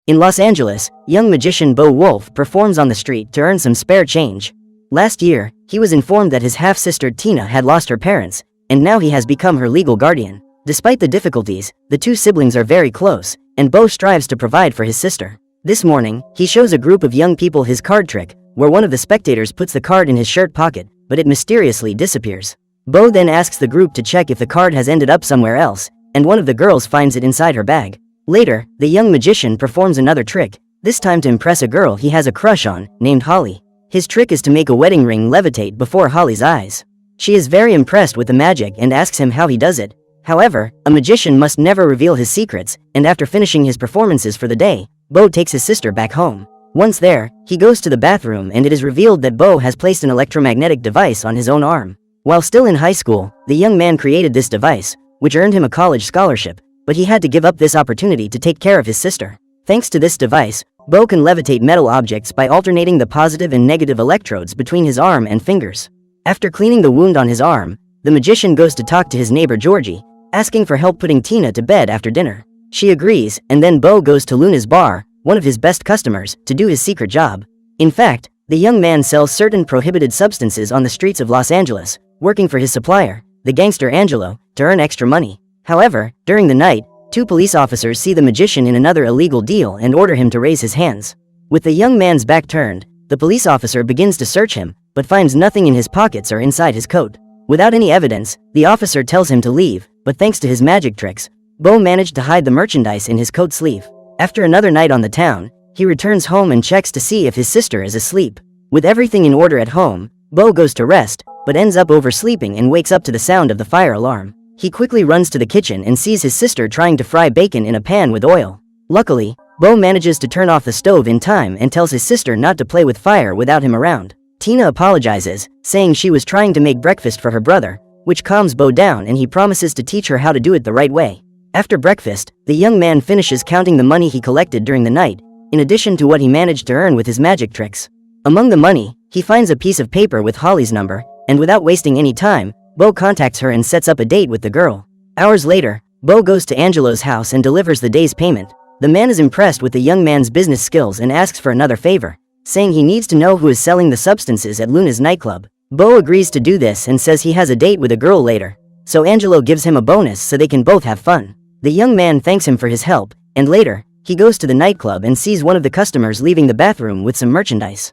In Los Angeles, young magician Bo Wolf performs on the street to earn some spare change. Last year, he was informed that his half-sister Tina had lost her parents, and now he has become her legal guardian. Despite the difficulties, the two siblings are very close, and Bo strives to provide for his sister. This morning, he shows a group of young people his card trick, where one of the spectators puts the card in his shirt pocket, but it mysteriously disappears. Bo then asks the group to check if the card has ended up somewhere else, and one of the girls finds it inside her bag. Later, the young magician performs another trick, this time to impress a girl he has a crush on, named Holly. His trick is to make a wedding ring levitate before Holly's eyes. She is very impressed with the magic and asks him how he does it. However, a magician must never reveal his secrets, and after finishing his performances for the day, Bo takes his sister back home. Once there, he goes to the bathroom and it is revealed that Bo has placed an electromagnetic device on his own arm. While still in high school, the young man created this device, which earned him a college scholarship, but he had to give up this opportunity to take care of his sister. Thanks to this device, Bo can levitate metal objects by alternating the positive and negative electrodes between his arm and fingers. After cleaning the wound on his arm, the magician goes to talk to his neighbor Georgie, asking for help putting Tina to bed after dinner. She agrees, and then Bo goes to Luna's bar, one of his best customers, to do his secret job. In fact, the young man sells certain prohibited substances on the streets of Los Angeles, working for his supplier, the gangster Angelo, to earn extra money. However, during the night, two police officers see the magician in another illegal deal and order him to raise his hands. With the young man's back turned, the police officer begins to search him, but finds nothing in his pockets or inside his coat. Without any evidence, the officer tells him to leave, but thanks to his magic tricks, Bo managed to hide the merchandise in his coat sleeve. After another night on the town, he returns home and checks to see if his sister is asleep. With everything in order at home, Bo goes to rest, but ends up oversleeping and wakes up to the sound of the fire alarm. He quickly runs to the kitchen and sees his sister trying to fry bacon in a pan with oil. Luckily, Bo manages to turn off the stove in time and tells his sister not to play with fire without him around. Tina apologizes, saying she was trying to make breakfast for her brother, which calms Bo down and he promises to teach her how to do it the right way. After breakfast, the young man finishes counting the money he collected during the night, in addition to what he managed to earn with his magic tricks. Among the money, he finds a piece of paper with Holly's number, and without wasting any time, Bo contacts her and sets up a date with the girl. Hours later, Bo goes to Angelo's house and delivers the day's payment. The man is impressed with the young man's business skills and asks for another favor, saying he needs to know who is selling the substances at Luna's nightclub. Bo agrees to do this and says he has a date with a girl later, so Angelo gives him a bonus so they can both have fun. The young man thanks him for his help, and later, he goes to the nightclub and sees one of the customers leaving the bathroom with some merchandise.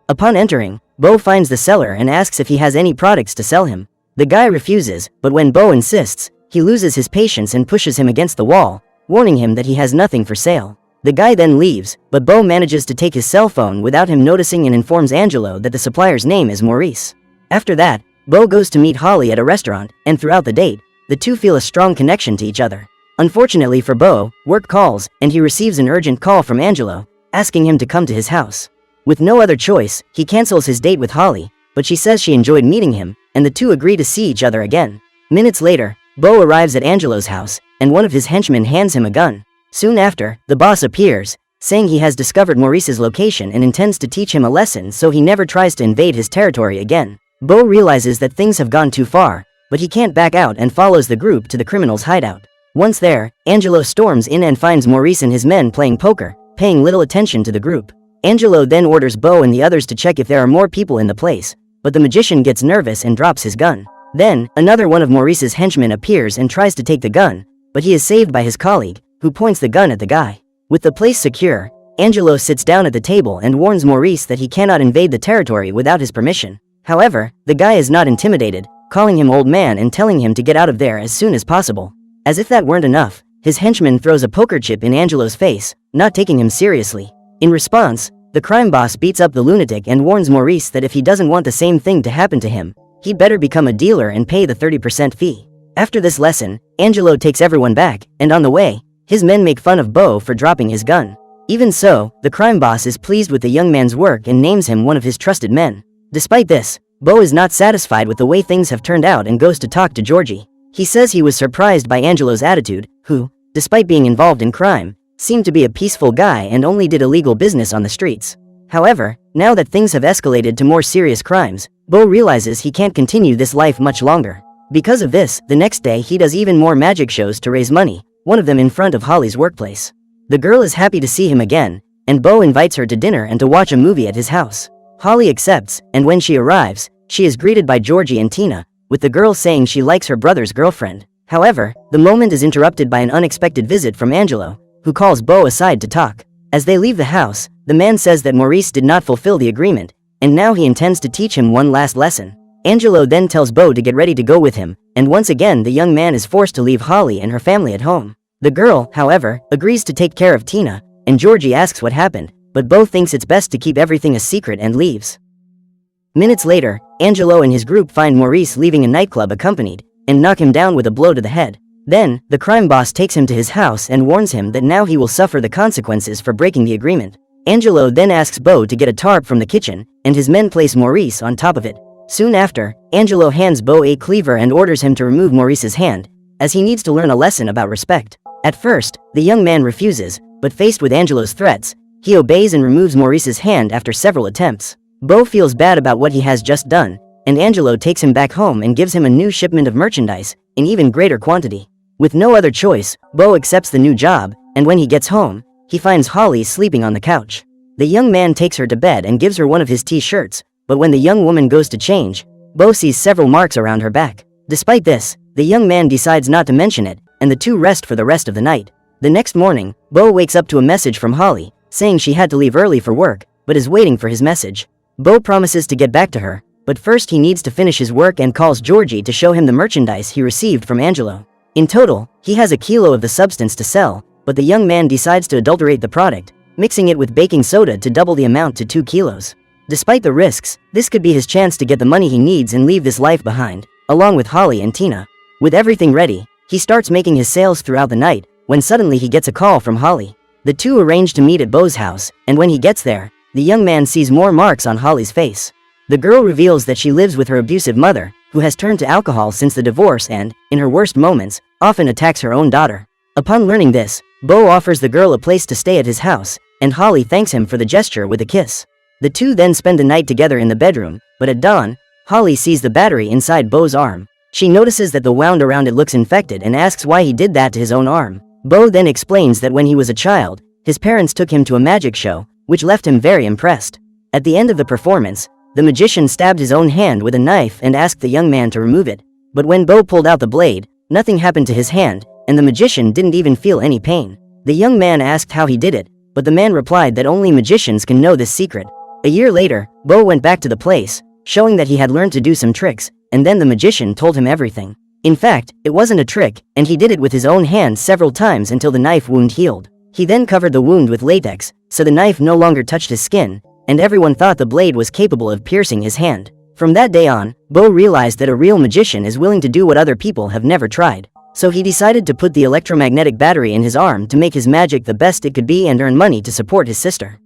Upon entering, Bo finds the seller and asks if he has any products to sell him. The guy refuses, but when Bo insists, he loses his patience and pushes him against the wall, warning him that he has nothing for sale. The guy then leaves, but Bo manages to take his cell phone without him noticing and informs Angelo that the supplier's name is Maurice. After that, Bo goes to meet Holly at a restaurant, and throughout the date, the two feel a strong connection to each other. Unfortunately for Bo, work calls, and he receives an urgent call from Angelo, asking him to come to his house. With no other choice, he cancels his date with Holly, but she says she enjoyed meeting him, and the two agree to see each other again. Minutes later, Bo arrives at Angelo's house, and one of his henchmen hands him a gun. Soon after, the boss appears, saying he has discovered Maurice's location and intends to teach him a lesson so he never tries to invade his territory again. Bo realizes that things have gone too far, but he can't back out and follows the group to the criminal's hideout. Once there, Angelo storms in and finds Maurice and his men playing poker, paying little attention to the group. Angelo then orders Bo and the others to check if there are more people in the place, but the magician gets nervous and drops his gun. Then, another one of Maurice's henchmen appears and tries to take the gun, but he is saved by his colleague, who points the gun at the guy. With the place secure, Angelo sits down at the table and warns Maurice that he cannot invade the territory without his permission. However, the guy is not intimidated, calling him old man and telling him to get out of there as soon as possible. As if that weren't enough, his henchman throws a poker chip in Angelo's face, not taking him seriously. In response, the crime boss beats up the lunatic and warns Maurice that if he doesn't want the same thing to happen to him, he'd better become a dealer and pay the 30% fee. After this lesson, Angelo takes everyone back, and on the way, his men make fun of Bo for dropping his gun. Even so, the crime boss is pleased with the young man's work and names him one of his trusted men. Despite this, Bo is not satisfied with the way things have turned out and goes to talk to Georgie. He says he was surprised by Angelo's attitude, who, despite being involved in crime, seemed to be a peaceful guy and only did illegal business on the streets. However, now that things have escalated to more serious crimes, Bo realizes he can't continue this life much longer. Because of this, the next day he does even more magic shows to raise money, one of them in front of Holly's workplace. The girl is happy to see him again, and Bo invites her to dinner and to watch a movie at his house. Holly accepts, and when she arrives, she is greeted by Georgie and Tina, with the girl saying she likes her brother's girlfriend. However, the moment is interrupted by an unexpected visit from Angelo, who calls Bo aside to talk. As they leave the house, the man says that Maurice did not fulfill the agreement, and now he intends to teach him one last lesson. Angelo then tells Bo to get ready to go with him, and once again the young man is forced to leave Holly and her family at home. The girl, however, agrees to take care of Tina, and Georgie asks what happened, but Bo thinks it's best to keep everything a secret and leaves. Minutes later, Angelo and his group find Maurice leaving a nightclub accompanied, and knock him down with a blow to the head. Then, the crime boss takes him to his house and warns him that now he will suffer the consequences for breaking the agreement. Angelo then asks Bo to get a tarp from the kitchen, and his men place Maurice on top of it. Soon after, Angelo hands Bo a cleaver and orders him to remove Maurice's hand, as he needs to learn a lesson about respect. At first, the young man refuses, but faced with Angelo's threats, he obeys and removes Maurice's hand after several attempts. Bo feels bad about what he has just done, and Angelo takes him back home and gives him a new shipment of merchandise, in even greater quantity. With no other choice, Bo accepts the new job, and when he gets home, he finds Holly sleeping on the couch. The young man takes her to bed and gives her one of his t-shirts, but when the young woman goes to change, Bo sees several marks around her back. Despite this, the young man decides not to mention it, and the two rest for the rest of the night. The next morning, Bo wakes up to a message from Holly, saying she had to leave early for work, but is waiting for his message. Bo promises to get back to her, but first he needs to finish his work and calls Georgie to show him the merchandise he received from Angelo. In total, he has a kilo of the substance to sell, but the young man decides to adulterate the product, mixing it with baking soda to double the amount to 2 kilos. Despite the risks, this could be his chance to get the money he needs and leave this life behind, along with Holly and Tina. With everything ready, he starts making his sales throughout the night, when suddenly he gets a call from Holly. The two arrange to meet at Bo's house, and when he gets there, the young man sees more marks on Holly's face. The girl reveals that she lives with her abusive mother, who has turned to alcohol since the divorce and, in her worst moments, often attacks her own daughter. Upon learning this, Bo offers the girl a place to stay at his house, and Holly thanks him for the gesture with a kiss. The two then spend the night together in the bedroom, but at dawn, Holly sees the battery inside Bo's arm. She notices that the wound around it looks infected and asks why he did that to his own arm. Bo then explains that when he was a child, his parents took him to a magic show, which left him very impressed. At the end of the performance, the magician stabbed his own hand with a knife and asked the young man to remove it. But when Bo pulled out the blade, nothing happened to his hand, and the magician didn't even feel any pain. The young man asked how he did it, but the man replied that only magicians can know this secret. A year later, Bo went back to the place, showing that he had learned to do some tricks, and then the magician told him everything. In fact, it wasn't a trick, and he did it with his own hand several times until the knife wound healed. He then covered the wound with latex, so the knife no longer touched his skin, and everyone thought the blade was capable of piercing his hand. From that day on, Bo realized that a real magician is willing to do what other people have never tried. So he decided to put the electromagnetic battery in his arm to make his magic the best it could be and earn money to support his sister.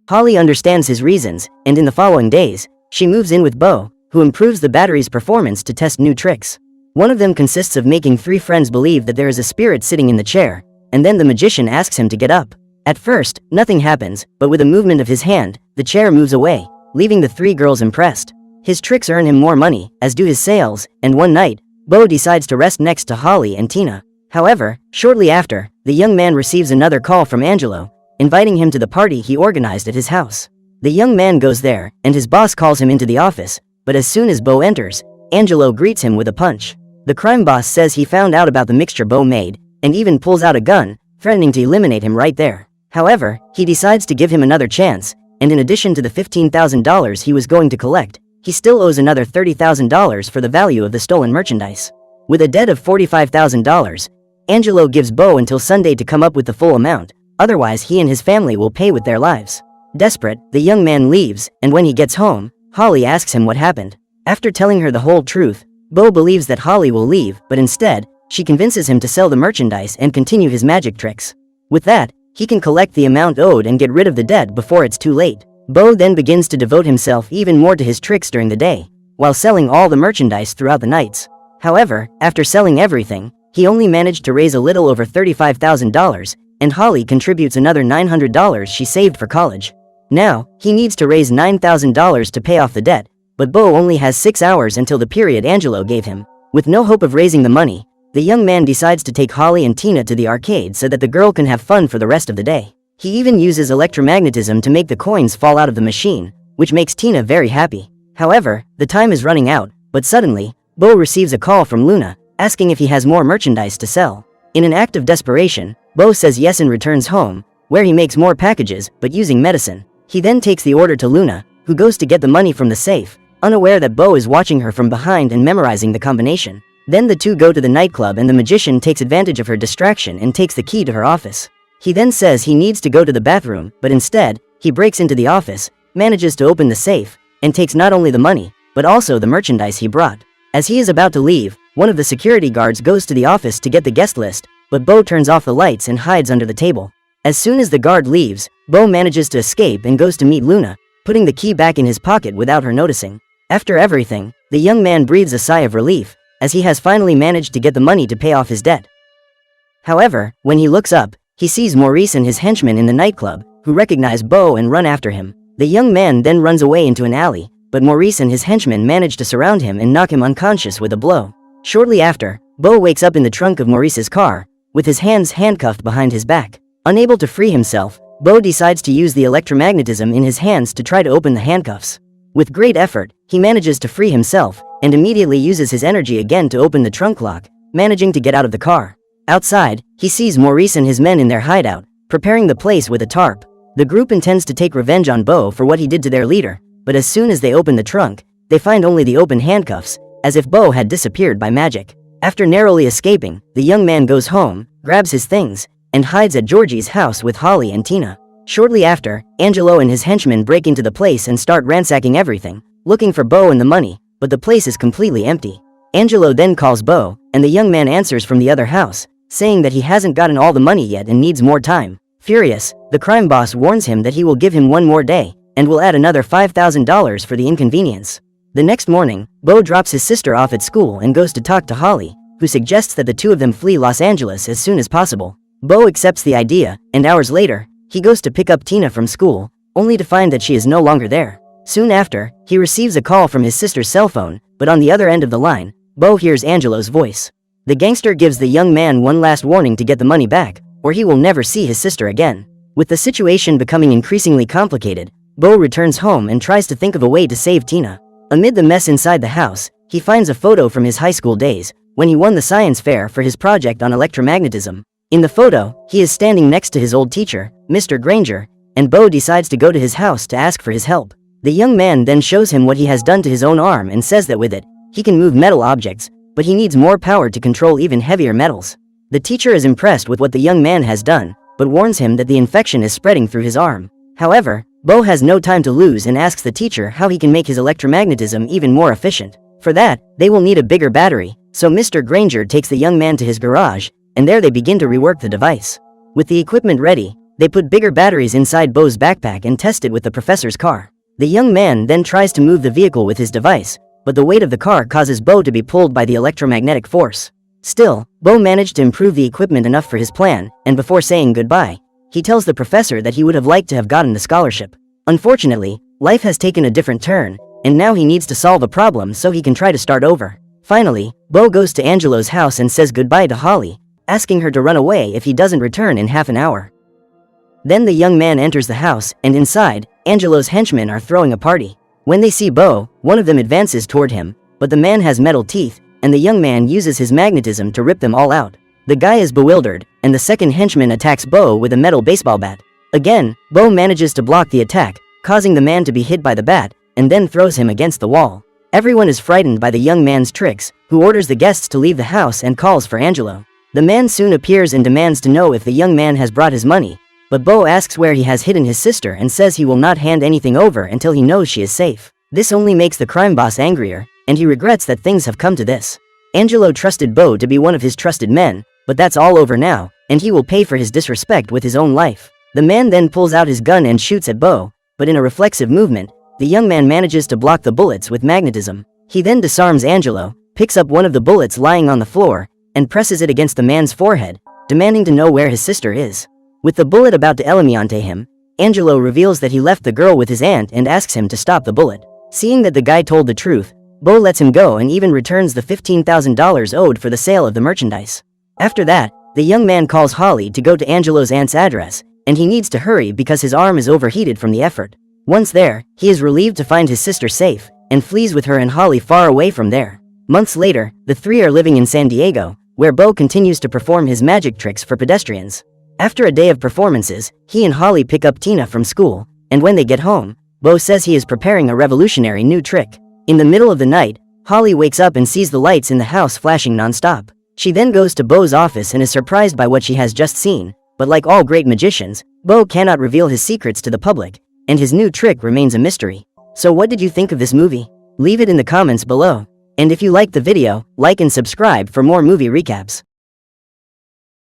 Holly understands his reasons, and in the following days, she moves in with Bo, who improves the battery's performance to test new tricks. One of them consists of making 3 friends believe that there is a spirit sitting in the chair, and then the magician asks him to get up. At first, nothing happens, but with a movement of his hand, the chair moves away, leaving the 3 girls impressed. His tricks earn him more money, as do his sales, and one night, Bo decides to rest next to Holly and Tina. However, shortly after, the young man receives another call from Angelo, inviting him to the party he organized at his house. The young man goes there, and his boss calls him into the office, but as soon as Bo enters, Angelo greets him with a punch. The crime boss says he found out about the mixture Bo made, and even pulls out a gun, threatening to eliminate him right there. However, he decides to give him another chance, and in addition to the $15,000 he was going to collect, he still owes another $30,000 for the value of the stolen merchandise. With a debt of $45,000, Angelo gives Bo until Sunday to come up with the full amount, otherwise he and his family will pay with their lives. Desperate, the young man leaves, and when he gets home, Holly asks him what happened. After telling her the whole truth, Bo believes that Holly will leave, but instead, she convinces him to sell the merchandise and continue his magic tricks. With that, he can collect the amount owed and get rid of the debt before it's too late. Bo then begins to devote himself even more to his tricks during the day, while selling all the merchandise throughout the nights. However, after selling everything, he only managed to raise a little over $35,000, and Holly contributes another $900 she saved for college. Now, he needs to raise $9,000 to pay off the debt, but Bo only has 6 hours until the period Angelo gave him. With no hope of raising the money, the young man decides to take Holly and Tina to the arcade so that the girl can have fun for the rest of the day. He even uses electromagnetism to make the coins fall out of the machine, which makes Tina very happy. However, the time is running out, but suddenly, Bo receives a call from Luna, asking if he has more merchandise to sell. In an act of desperation, Bo says yes and returns home, where he makes more packages, but using medicine. He then takes the order to Luna, who goes to get the money from the safe, unaware that Bo is watching her from behind and memorizing the combination. Then the two go to the nightclub and the magician takes advantage of her distraction and takes the key to her office. He then says he needs to go to the bathroom, but instead, he breaks into the office, manages to open the safe, and takes not only the money, but also the merchandise he brought. As he is about to leave, one of the security guards goes to the office to get the guest list, but Bo turns off the lights and hides under the table. As soon as the guard leaves, Bo manages to escape and goes to meet Luna, putting the key back in his pocket without her noticing. After everything, the young man breathes a sigh of relief, as he has finally managed to get the money to pay off his debt. However, when he looks up, he sees Maurice and his henchmen in the nightclub, who recognize Bo and run after him. The young man then runs away into an alley, but Maurice and his henchmen manage to surround him and knock him unconscious with a blow. Shortly after, Bo wakes up in the trunk of Maurice's car, with his hands handcuffed behind his back. Unable to free himself, Bo decides to use the electromagnetism in his hands to try to open the handcuffs. With great effort, he manages to free himself, and immediately uses his energy again to open the trunk lock, managing to get out of the car. Outside, he sees Maurice and his men in their hideout, preparing the place with a tarp. The group intends to take revenge on Bo for what he did to their leader, but as soon as they open the trunk, they find only the open handcuffs, as if Bo had disappeared by magic. After narrowly escaping, the young man goes home, grabs his things, and hides at Georgie's house with Holly and Tina. Shortly after, Angelo and his henchmen break into the place and start ransacking everything, looking for Bo and the money, but the place is completely empty. Angelo then calls Bo, and the young man answers from the other house, saying that he hasn't gotten all the money yet and needs more time. Furious, the crime boss warns him that he will give him one more day, and will add another $5,000 for the inconvenience. The next morning, Bo drops his sister off at school and goes to talk to Holly, who suggests that the two of them flee Los Angeles as soon as possible. Bo accepts the idea, and hours later, he goes to pick up Tina from school, only to find that she is no longer there. Soon after, he receives a call from his sister's cell phone, but on the other end of the line, Bo hears Angelo's voice. The gangster gives the young man one last warning to get the money back, or he will never see his sister again. With the situation becoming increasingly complicated, Bo returns home and tries to think of a way to save Tina. Amid the mess inside the house, he finds a photo from his high school days, when he won the science fair for his project on electromagnetism. In the photo, he is standing next to his old teacher, Mr. Granger, and Bo decides to go to his house to ask for his help. The young man then shows him what he has done to his own arm and says that with it, he can move metal objects, but he needs more power to control even heavier metals. The teacher is impressed with what the young man has done, but warns him that the infection is spreading through his arm. However, Bo has no time to lose and asks the teacher how he can make his electromagnetism even more efficient. For that, they will need a bigger battery, so Mr. Granger takes the young man to his garage, and there they begin to rework the device. With the equipment ready, they put bigger batteries inside Bo's backpack and test it with the professor's car. The young man then tries to move the vehicle with his device, but the weight of the car causes Bo to be pulled by the electromagnetic force. Still, Bo managed to improve the equipment enough for his plan, and before saying goodbye, he tells the professor that he would have liked to have gotten the scholarship. Unfortunately, life has taken a different turn, and now he needs to solve a problem so he can try to start over. Finally, Bo goes to Angelo's house and says goodbye to Holly, asking her to run away if he doesn't return in half an hour. Then the young man enters the house, and inside, Angelo's henchmen are throwing a party. When they see Bo, one of them advances toward him, but the man has metal teeth, and the young man uses his magnetism to rip them all out. The guy is bewildered, and the second henchman attacks Bo with a metal baseball bat. Again, Bo manages to block the attack, causing the man to be hit by the bat, and then throws him against the wall. Everyone is frightened by the young man's tricks, who orders the guests to leave the house and calls for Angelo. The man soon appears and demands to know if the young man has brought his money, but Bo asks where he has hidden his sister and says he will not hand anything over until he knows she is safe. This only makes the crime boss angrier, and he regrets that things have come to this. Angelo trusted Bo to be one of his trusted men, but that's all over now, and he will pay for his disrespect with his own life. The man then pulls out his gun and shoots at Bo, but in a reflexive movement, the young man manages to block the bullets with magnetism. He then disarms Angelo, picks up one of the bullets lying on the floor, and presses it against the man's forehead, demanding to know where his sister is. With the bullet about to eliminate him, Angelo reveals that he left the girl with his aunt and asks him to stop the bullet. Seeing that the guy told the truth, Bo lets him go and even returns the $15,000 owed for the sale of the merchandise. After that, the young man calls Holly to go to Angelo's aunt's address, and he needs to hurry because his arm is overheated from the effort. Once there, he is relieved to find his sister safe, and flees with her and Holly far away from there. Months later, the three are living in San Diego, where Bo continues to perform his magic tricks for pedestrians. After a day of performances, he and Holly pick up Tina from school, and when they get home, Bo says he is preparing a revolutionary new trick. In the middle of the night, Holly wakes up and sees the lights in the house flashing non-stop. She then goes to Bo's office and is surprised by what she has just seen, but like all great magicians, Bo cannot reveal his secrets to the public, and his new trick remains a mystery. So what did you think of this movie? Leave it in the comments below. And if you liked the video, like and subscribe for more movie recaps.